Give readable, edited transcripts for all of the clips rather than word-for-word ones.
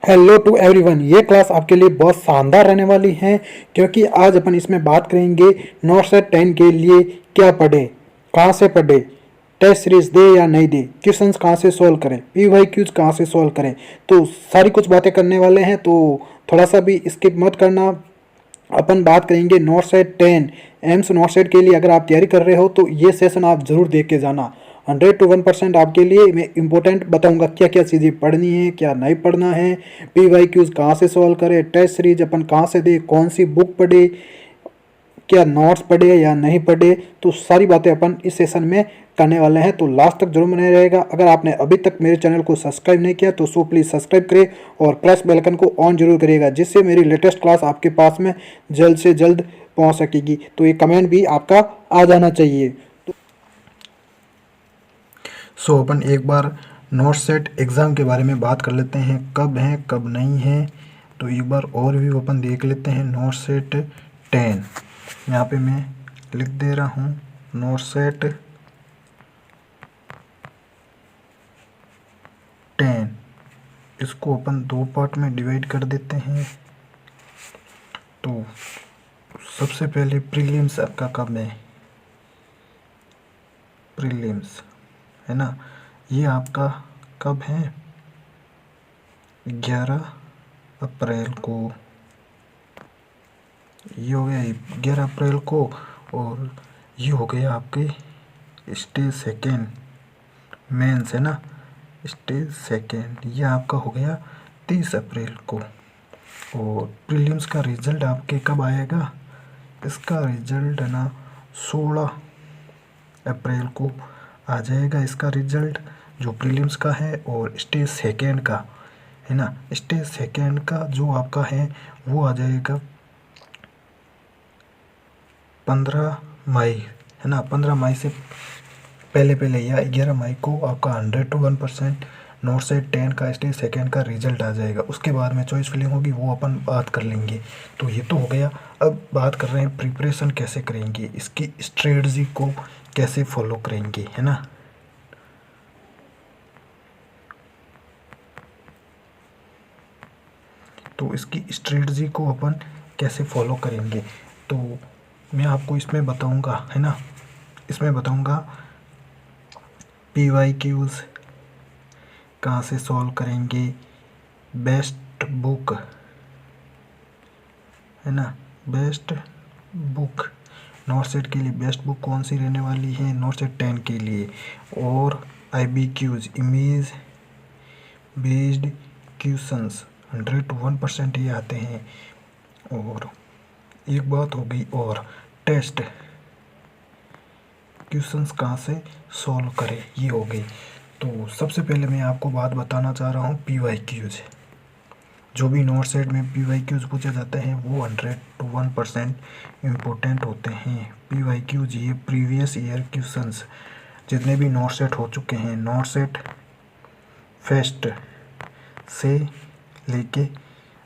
Hello to everyone. ये class आपके लिए बहुत शानदार रहने वाली है क्योंकि आज अपन इसमें बात करेंगे नोट सेट 10 के लिए क्या पढ़े, कहाँ से पढ़े, टेस्ट सीरीज दे या नहीं दे, क्वेश्चंस कहाँ से सॉल्व करें, पी वाई क्यूज कहाँ से सॉल्व करें। तो सारी कुछ बातें करने वाले हैं, तो थोड़ा सा भी स्किप मत करना। अपन बात करेंगे not set 10 AIIMS not set के लिए। अगर आप तैयारी कर रहे हो तो ये सेशन आप जरूर देख के जाना। 100 to 1% आपके लिए मैं इंपॉर्टेंट बताऊंगा क्या क्या चीज़ें पढ़नी है, क्या नहीं पढ़ना है, पी वाई क्यूज कहाँ से सॉल्व करें, टेस्ट सीरीज अपन कहाँ से दे, कौन सी बुक पढ़े, क्या नोट्स पढ़े या नहीं पढ़े। तो सारी बातें अपन इस सेशन में करने वाले हैं, तो लास्ट तक जरूर बने रहेगा। अगर आपने अभी तक मेरे चैनल को सब्सक्राइब नहीं किया तो सो प्लीज़ सब्सक्राइब करें और प्रेस बेल आइकन को ऑन जरूर करिएगा, जिससे मेरी लेटेस्ट क्लास आपके पास में जल्द से जल्द पहुंच सकेगी। तो ये कमेंट भी आपका आ जाना चाहिए। सो अपन एक बार नोट सेट एग्ज़ाम के बारे में बात कर लेते हैं, कब है कब नहीं है। तो एक बार और भी अपन देख लेते हैं नोट सेट 10। यहाँ पे मैं लिख दे रहा हूँ नोट सेट 10। इसको अपन दो पार्ट में डिवाइड कर देते हैं। तो सबसे पहले प्रीलिम्स आपका कब है, प्रीलिम्स है ना, ये आपका कब है, 11 अप्रैल को। ये हो गया 11 अप्रैल को। और ये हो गया आपके स्टेज सेकेंड मेंस है ना, स्टेज सेकेंड ये आपका हो गया 30 अप्रैल को। और प्रीलिम्स का रिजल्ट आपके कब आएगा, इसका रिजल्ट है ना 16 अप्रैल को आ जाएगा। इसका रिजल्ट जो प्रीलिम्स का है और स्टेज सेकेंड का है ना, स्टेज सेकेंड का जो आपका है वो आ जाएगा 15 मई है ना। 15 मई से पहले पहले या 11 मई को आपका 100 to 1% नोट सेट 10 का स्टेज सेकेंड का रिजल्ट आ जाएगा। उसके बाद में चॉइस फिलिंग होगी, वो अपन बात कर लेंगे। तो ये तो हो गया। अब बात कर रहे हैं प्रिपरेशन कैसे करेंगे, इसकी स्ट्रेटजी को कैसे फॉलो करेंगे है ना। तो इसकी स्ट्रेटजी को अपन कैसे फॉलो करेंगे, तो मैं आपको इसमें बताऊंगा है ना। इसमें बताऊंगा पी वाई क्यूज़ कहाँ से सॉल्व करेंगे, बेस्ट बुक है ना, बेस्ट बुक नोट सेट के लिए बेस्ट बुक कौन सी रहने वाली है नोट सेट 10 के लिए। और I B Qs image based questions 100 to 1% ये आते हैं। और एक बात हो गई, और टेस्ट क्वेश्चंस कहाँ से सॉल्व करें ये हो गई। तो सबसे पहले मैं आपको बात बताना चाह रहा हूँ पी वाई क्यूज। जो भी नोट सेट में पी वाई क्यूज पूछे जाते हैं वो 100 to 1% इम्पोर्टेंट होते हैं। पी वाई क्यूज ये प्रीवियस ईयर क्वेश्चंस जितने भी नोट सेट हो चुके हैं, नोट सेट फर्स्ट से लेके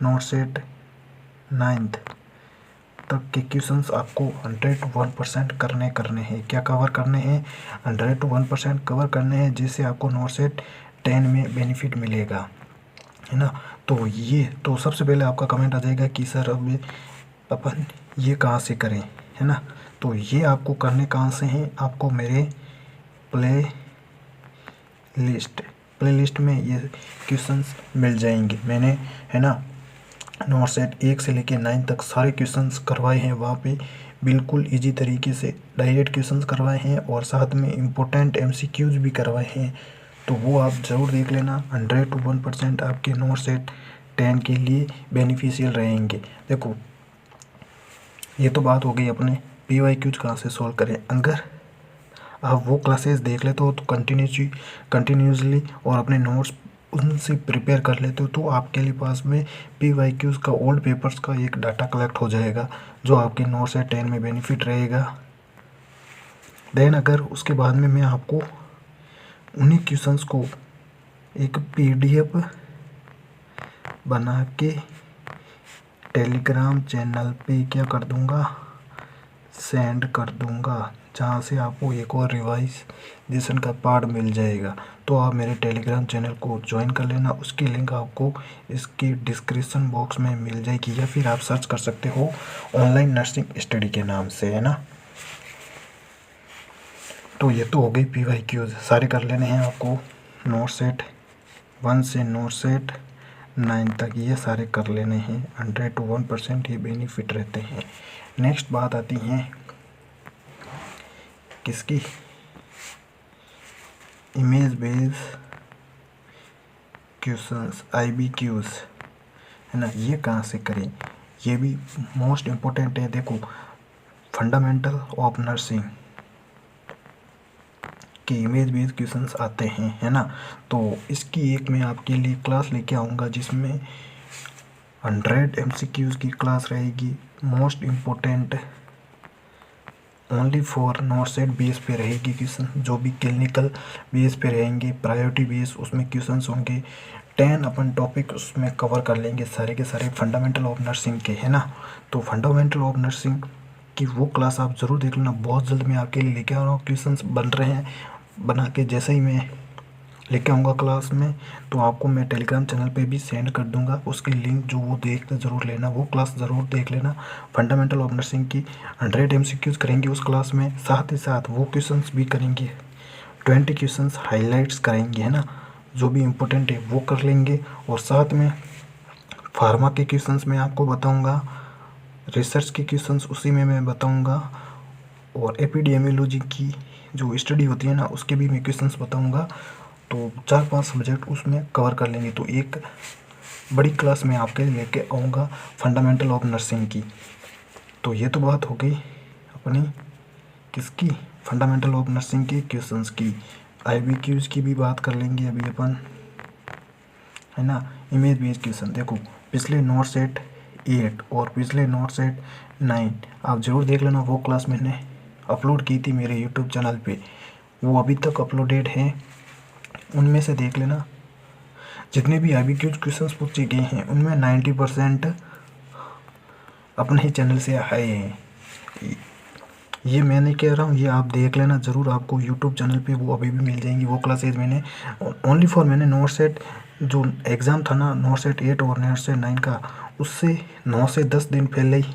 नोट सेट 9th तक के क्वेश्चंस आपको 100 to 1% करने हैं। क्या कवर करने हैं, 100 to 1% कवर करने हैं, जिससे आपको नोट सेट 10 में बेनिफिट मिलेगा है ना। तो ये तो सबसे पहले आपका कमेंट आ जाएगा कि सर अब अपन ये कहाँ से करें है ना। तो ये आपको करने कहाँ से हैं, आपको मेरे प्ले लिस्ट में ये क्वेश्चंस मिल जाएंगे। मैंने है ना नोट सेट 1 से लेके 9 तक सारे क्वेश्चंस करवाए हैं वहाँ पे, बिल्कुल इजी तरीके से डायरेक्ट क्वेश्चंस करवाए हैं और साथ में इम्पोर्टेंट एमसीक्यूज भी करवाए हैं। तो वो आप ज़रूर देख लेना। 100 to 1% आपके नोट सेट 10 के लिए बेनिफिशियल रहेंगे। देखो ये तो बात हो गई अपने पी वाई क्यूज कहाँ से सॉल्व करें। अगर आप वो क्लासेस देख लेते हो तो कंटिन्यूसली और अपने नोट्स उनसे प्रिपेयर कर लेते हो, तो आपके लिए पास में पी वाई क्यूज़ का ओल्ड पेपर्स का एक डाटा कलेक्ट हो जाएगा, जो आपके नोट सेट 10 में बेनिफिट रहेगा। देन अगर उसके बाद में मैं आपको उन्हीं क्वेश्चंस को एक पीडीएफ बना के टेलीग्राम चैनल पे क्या कर दूंगा, सेंड कर दूंगा, जहाँ से आपको एक और रिवाइजेशन का पार्ट मिल जाएगा। तो आप मेरे टेलीग्राम चैनल को ज्वाइन कर लेना, उसकी लिंक आपको इसके डिस्क्रिप्शन बॉक्स में मिल जाएगी, या फिर आप सर्च कर सकते हो ऑनलाइन नर्सिंग स्टडी के नाम से, है ना। तो ये तो हो गई PYQs, सारे कर लेने हैं आपको। नोट सेट 1 से नोट सेट 9 तक ये सारे कर लेने हैं। 100 to 1% ये बेनिफिट रहते हैं। नेक्स्ट बात आती है किसकी, इमेज बेस क्वेश्चंस, IBQs, है ना। ये कहाँ से करें, ये भी मोस्ट इम्पोर्टेंट है। देखो, फंडामेंटल ऑफ नर्सिंग के इमेज बेस्ड क्वेश्चंस आते हैं, है ना। तो इसकी एक मैं आपके लिए क्लास लेके आऊँगा जिसमें 100 MCQs की क्लास रहेगी। Most important only for not set base पे रहेगी क्वेश्चन, जो भी क्लिनिकल बेस पे रहेंगे, प्रायोरिटी बेस उसमें क्वेश्चंस होंगे। 10 अपन टॉपिक उसमें कवर कर लेंगे सारे के सारे फंडामेंटल ऑफ नर्सिंग के, है ना। तो फंडामेंटल ऑफ नर्सिंग की वो क्लास आप ज़रूर देख लेना। बहुत जल्द मैं आपके लिए लेके आ रहा हूँ, क्वेश्चंस बन रहे हैं, बना के जैसे ही मैं लेके आऊँगा क्लास में तो आपको मैं टेलीग्राम चैनल पे भी सेंड कर दूंगा उसकी लिंक, जो वो देख कर ज़रूर लेना, वो क्लास ज़रूर देख लेना। फंडामेंटल ऑफ नर्सिंग की 100 MCQs करेंगे उस क्लास में, साथ ही साथ वो क्वेश्चंस भी करेंगे, 20 क्वेश्चंस हाईलाइट्स करेंगे, है ना। जो भी इम्पोर्टेंट है वो कर लेंगे। और साथ में फार्मा के क्वेश्चंस मैं आपको बताऊँगा, रिसर्च के क्वेश्चंस उसी में मैं बताऊँगा, और एपिडेमियोलॉजी की जो स्टडी होती है ना उसके भी मैं क्वेश्चंस बताऊँगा। तो 4-5 सब्जेक्ट उसमें कवर कर लेंगे। तो एक बड़ी क्लास में आपके लिए लेके आऊँगा फंडामेंटल ऑफ नर्सिंग की। तो ये तो बात हो गई अपनी किसकी, फंडामेंटल ऑफ नर्सिंग के क्वेश्चंस की। IBQs की भी बात कर लेंगे अभी अपन, है ना। इमेज बेस्ड क्वेश्चन देखो, पिछले नोट सेट 8 और पिछले नोट सेट 9 आप ज़रूर देख लेना। वो क्लास मैंने अपलोड की थी मेरे यूट्यूब चैनल पे, वो अभी तक अपलोडेड है, उनमें से देख लेना। जितने भी IBQs क्वेश्चंस पूछे गए हैं उनमें 90% अपने ही चैनल से आए हैं। ये मैं नहीं कह रहा हूँ, ये आप देख लेना ज़रूर, आपको यूट्यूब चैनल पे वो अभी भी मिल जाएंगी वो क्लासेज। मैंने ओनली फॉर मैंने नोट सेट जो एग्ज़ाम था ना, नोट सेट 8 और नोट सेट 9 का, उससे 9 से 10 दिन पहले ही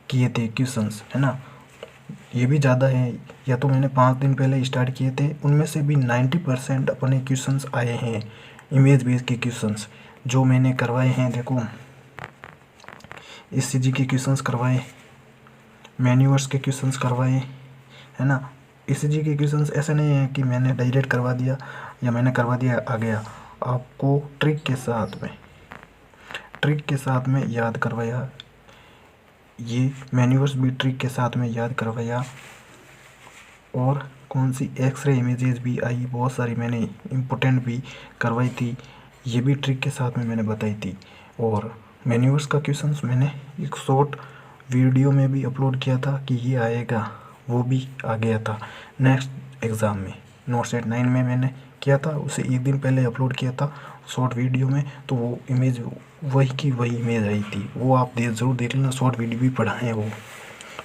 किए थे क्वेश्चंस, है ना। ये भी ज़्यादा है, या तो मैंने 5 दिन पहले स्टार्ट किए थे, उनमें से भी 90% अपने क्वेश्चंस आए हैं इमेज बेस्ड के क्वेश्चंस जो मैंने करवाए हैं। देखो, ECG के क्वेश्चंस करवाए, मैन्यूअर्स के क्वेश्चंस करवाए, है ना। ECG के क्वेश्चंस ऐसे नहीं है कि मैंने डायरेक्ट करवा दिया या मैंने करवा दिया आ गया, आपको ट्रिक के साथ में याद करवाया। ये मैन्यूअर्स भी ट्रिक के साथ में याद करवाया, और कौन सी एक्सरे इमेजेस भी आई, बहुत सारी मैंने इम्पोर्टेंट भी करवाई थी, ये भी ट्रिक के साथ में मैंने बताई थी। और मैन्यूअर्स का क्वेश्चंस मैंने एक शॉर्ट वीडियो में भी अपलोड किया था कि ये आएगा, वो भी आ गया था नेक्स्ट एग्ज़ाम में। नोट सेट 9 में मैंने किया था, उसे एक दिन पहले अपलोड किया था शॉर्ट वीडियो में, तो वो इमेज वही की वही इमेज आई थी, वो आप ज़रूर देख लेना, शॉर्ट वीडियो भी पढ़ा है वो।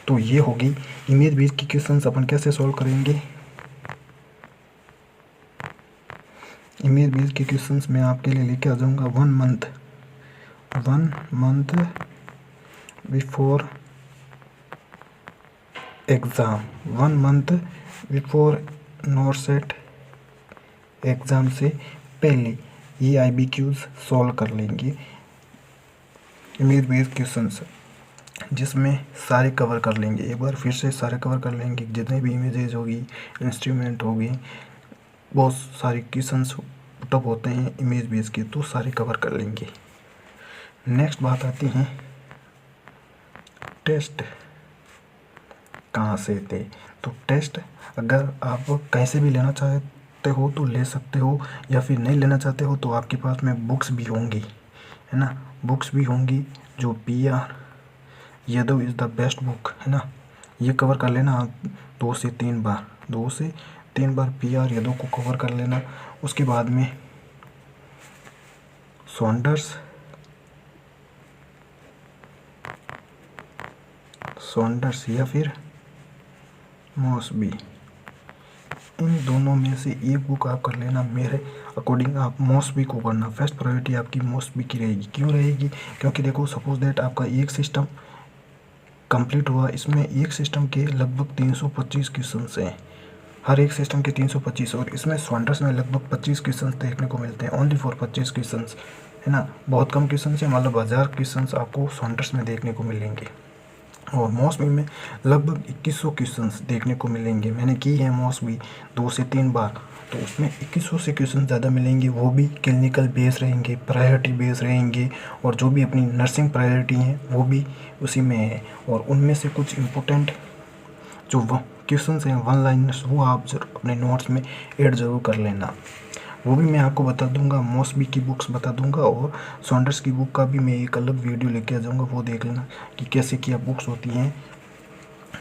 तो ये हो गई इमेज बेस्ड की क्वेश्चंस अपन कैसे सॉल्व करेंगे। इमेज बेस्ड के क्वेश्चंस मैं आपके लिए लेके आ जाऊंगा 1 month before exam, 1 month before not set exam से पहले ये IBQs सॉल्व कर लेंगे इमेज बेस्ड क्वेश्चंस, जिसमें सारे कवर कर लेंगे। एक बार फिर से सारे कवर कर लेंगे, जितने भी इमेजेस होगी, इंस्ट्रूमेंट होगी, बहुत सारे क्वेश्चंस पुटअप होते हैं इमेज बेस के, तो सारे कवर कर लेंगे। नेक्स्ट बात आती है टेस्ट कहाँ से थे। तो टेस्ट अगर आप कहीं से भी लेना चाहते हो तो ले सकते हो, या फिर नहीं लेना चाहते हो तो आपके पास में बुक्स भी होंगी, है ना। बुक्स भी होंगी जो PR Yadav is the best book, है ना। ये कवर कर लेना आप 2 से 3 बार PR यादव को कवर कर लेना। उसके बाद में सॉन्डर्स या फिर मॉसबी, इन दोनों में से एक बुक आप कर लेना। मेरे अकॉर्डिंग आप मॉसबी को करना, फर्स्ट प्रायोरिटी आपकी मॉसबी की रहेगी। क्यों रहेगी? क्योंकि देखो सपोज दैट आपका एक सिस्टम कंप्लीट हुआ, इसमें एक सिस्टम के लगभग 325 क्वेश्चन हैं, हर एक सिस्टम के 325, और इसमें स्वॉन्डर्स में लगभग 25 क्वेश्चन देखने को मिलते हैं, ओनली फॉर 25 क्वेश्चन, है ना। बहुत कम क्वेश्चन है, मतलब 1000 क्वेश्चन आपको स्वॉन्डर्स में देखने को मिलेंगे। और मॉसबी में लगभग 2100 क्वेश्चंस देखने को मिलेंगे। मैंने की है मॉसबी 2 से 3 बार, तो उसमें 2100 से क्वेश्चन ज़्यादा मिलेंगे, वो भी क्लिनिकल बेस रहेंगे, प्रायोरिटी बेस रहेंगे, और जो भी अपनी नर्सिंग प्रायोरिटी हैं वो भी उसी में है। और उनमें से कुछ इम्पोर्टेंट जो क्वेश्चंस हैं, वन लाइनर्स, वो आप अपने नोट्स में ऐड ज़रूर कर लेना। वो भी मैं आपको बता दूंगा, मॉसबी की बुक्स बता दूंगा, और सॉन्डर्स की बुक का भी मैं एक अलग वीडियो लेके आ जाऊंगा, वो देख लेना कि कैसे क्या बुक्स होती हैं,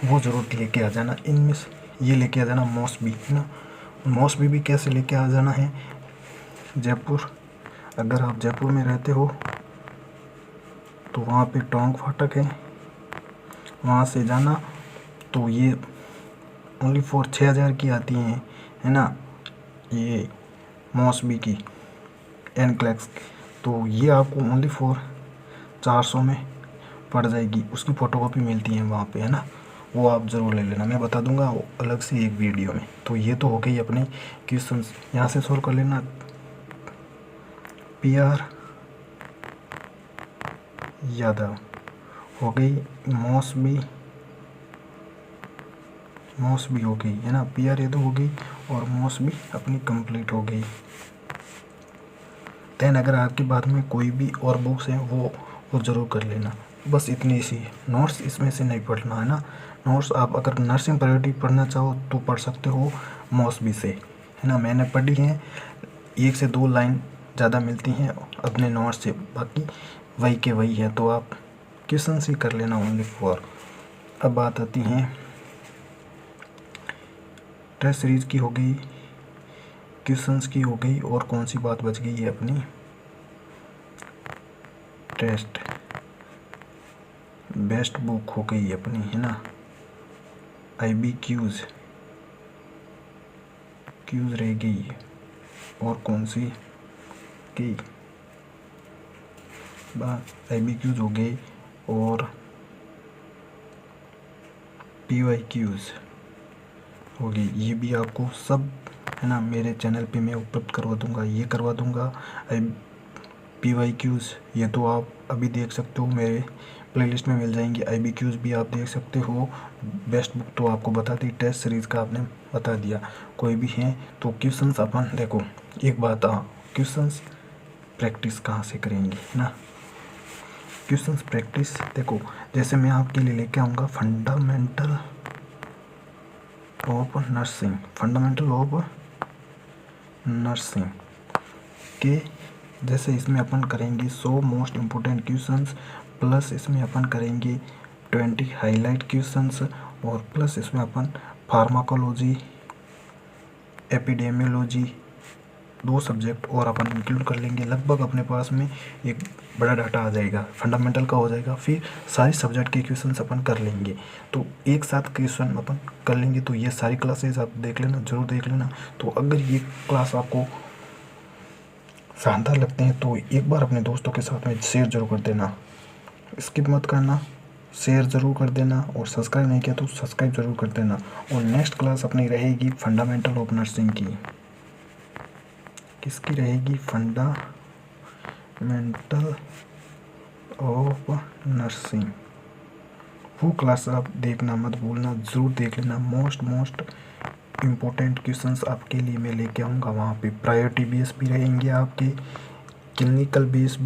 वो ज़रूर लेके आ जाना। इनमें से ये लेके आ जाना मॉसबी, है ना। मॉसबी भी कैसे लेके आ जाना है, जयपुर, अगर आप जयपुर में रहते हो तो वहाँ पे टोंक फाटक है, वहाँ से जाना, तो ये ओनली फॉर 6000 की आती हैं, है ना, ये मॉसबी की एनक्लेक्स, तो ये आपको ओनली फॉर 400 में पड़ जाएगी। उसकी फ़ोटोकॉपी मिलती है वहाँ पे, है ना, वो आप ज़रूर ले लेना, मैं बता दूंगा अलग से एक वीडियो में। तो ये तो हो गई अपने क्वेश्चन, यहाँ से सॉल्व कर लेना। PR यादव हो गई, मॉसबी हो गई, है ना, PR यादव हो गई, और मॉसबी अपनी कंप्लीट हो गई। दैन अगर आपके बाद में कोई भी और बुक्स हैं वो ज़रूर कर लेना। बस इतनी सी नोट्स इसमें से नहीं पढ़ना, है ना। नोट्स आप अगर नर्सिंग प्रायोरिटी पढ़ना चाहो तो पढ़ सकते हो मॉसबी से, है ना। मैंने पढ़ी हैं, 1 से 2 लाइन ज़्यादा मिलती हैं अपने नोट्स से, बाकी वही के वही है, तो आप क्वेश्चन ही कर लेना ओनली फॉर। अब बात आती है टेस्ट सीरीज़ की, हो गई क्वेश्चंस की, हो गई, और कौन सी बात बच गई है अपनी, टेस्ट बेस्ट बुक हो गई अपनी, है ना। IB क्यूज़ रह गई, और कौन सी की बात, IB क्यूज़ हो गई, और PY क्यूज़ हो गई। ये भी आपको सब, है ना, मेरे चैनल पे मैं उपलब्ध करवा दूंगा, ये करवा दूंगा। PY क्यूज़ ये तो आप अभी देख सकते हो, मेरे प्लेलिस्ट में मिल जाएंगी। IB क्यूज़ भी आप देख सकते हो। बेस्ट बुक तो आपको बता दी, टेस्ट सीरीज़ का आपने बता दिया, कोई भी है तो क्वेश्चंस अपन देखो, एक बात, क्वेश्चंस प्रैक्टिस कहाँ से करेंगे, है ना। क्वेश्चंस प्रैक्टिस देखो, जैसे मैं आपके लिए लेके आऊँगा फंडामेंटल ऑफ नर्सिंग के, जैसे इसमें अपन करेंगे 100 मोस्ट इम्पोर्टेंट क्वेश्चंस, प्लस इसमें अपन करेंगे 20 हाईलाइट क्वेश्चंस, और प्लस इसमें अपन फार्माकोलॉजी, एपिडेमियोलॉजी, 2 सब्जेक्ट और अपन इंक्लूड कर लेंगे। लगभग अपने पास में एक बड़ा डाटा आ जाएगा, फंडामेंटल का हो जाएगा, फिर सारे सब्जेक्ट के क्वेश्चंस अपन कर लेंगे, तो एक साथ क्वेश्चन अपन कर लेंगे। तो ये सारी क्लासेस आप देख लेना, ज़रूर देख लेना। तो अगर ये क्लास आपको शानदार लगते हैं तो एक बार अपने दोस्तों के साथ में शेयर ज़रूर कर देना, स्किप मत करना, शेयर ज़रूर कर देना, और सब्सक्राइब नहीं किया तो सब्सक्राइब ज़रूर कर देना। और नेक्स्ट क्लास अपनी रहेगी फंडामेंटल ऑफ नर्सिंग की, किसकी रहेगी, फंडामेंटल ऑफ नर्सिंग, वो क्लास आप देखना मत भूलना, ज़रूर देख लेना। मोस्ट इम्पोर्टेंट क्वेश्चंस आपके लिए मैं लेके आऊँगा, वहाँ पे प्रायोरिटी बेस भी रहेंगे, आपके क्लिनिकल बेस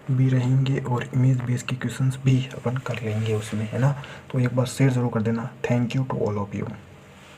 भी रहेंगे, और इमेज बेस के क्वेश्चंस भी अपन कर लेंगे उसमें, है ना। तो एक बार शेयर ज़रूर कर देना। Thank you to all of you.